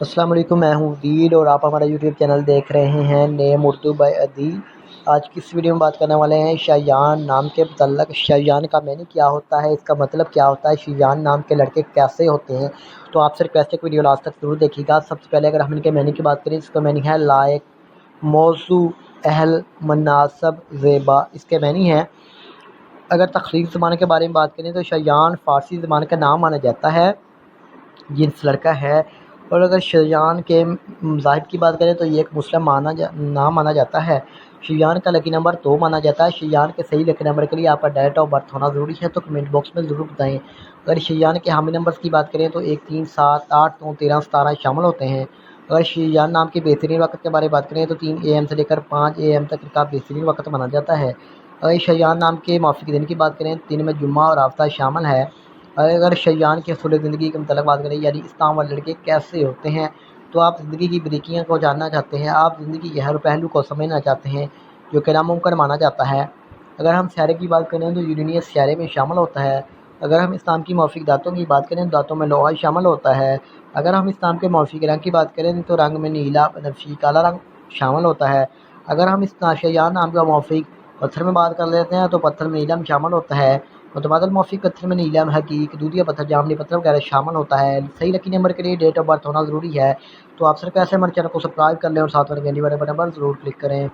السلام علیکم، میں ہوں وید اور آپ ہمارا یوٹیوب چینل دیکھ رہے ہیں نیم اردو بائی عدی۔ آج کی اس ویڈیو میں بات کرنے والے ہیں شایان نام کے متعلق۔ شایان کا معنی کیا ہوتا ہے، اس کا مطلب کیا ہوتا ہے، شایان نام کے لڑکے کیسے ہوتے ہیں۔ تو آپ سے ریکویسٹ ہے کہ ویڈیو لاسٹ تک ضرور دیکھیے گا۔ سب سے پہلے اگر ہم ان کے معنی کی بات کریں، اس کا معنی ہے لائق، موضوع، اہل، مناسب، زیبا۔ اس کے معنی ہے، اگر تخلیق زبان کے بارے میں بات کریں تو شایان فارسی زبان کا نام مانا جاتا ہے، جنس لڑکا ہے۔ اور اگر شایان کے مذاہب کی بات کریں تو یہ ایک مسلم نام مانا جاتا ہے۔ شایان کا لکی نمبر 2 مانا جاتا ہے۔ شایان کے صحیح لکی نمبر کے لیے آپ کا ڈیٹ آف برتھ ہونا ضروری ہے، تو کمنٹ باکس میں ضرور بتائیں۔ اگر شایان کے حامی نمبرز کی بات کریں تو 1 3 7 8 9 13 17 شامل ہوتے ہیں۔ اگر شایان نام کے بہترین وقت کے بارے میں بات کریں تو 3 AM سے لے کر 5 AM تک کا بہترین وقت مانا جاتا ہے۔ اگر شایان نام کے موافق دن کی بات کریں، دن میں جمعہ اور ہفتہ شامل ہے۔ اگر شایان کے اصول زندگی کے متعلق بات کریں، یعنی اسلام والے لڑکے کیسے ہوتے ہیں، تو آپ زندگی کی بریکیاں کو جاننا چاہتے ہیں، آپ زندگی کے ہر پہلو کو سمجھنا چاہتے ہیں جو کہ ناممکن مانا جاتا ہے۔ اگر ہم سیارے کی بات کریں تو یورینس سیارے میں شامل ہوتا ہے۔ اگر ہم اسلام کی موافق دانتوں کی بات کریں تو دانتوں میں لوہا شامل ہوتا ہے۔ اگر ہم اسلام کے موافق رنگ کی بات کریں تو رنگ میں نیلا، بنفشی، کالا رنگ شامل ہوتا ہے۔ اگر ہم اس شایان نام کا موافق پتھر میں بات کر لیتے ہیں تو پتھر میں نیلم شامل ہوتا ہے۔ متبادل موافق پتھر میں نیلم، حقیق، دودھیا پتھر، جامنی پتھر وغیرہ شامل ہوتا ہے۔ صحیح لکی نمبر کے لیے ڈیٹ آف برتھ ہونا ضروری ہے۔ تو آپ سر کیسے ہمارے چینل کو سبسکرائب کر لیں اور ساتھ میں گھنٹی والے بٹن پر ضرور کلک کریں۔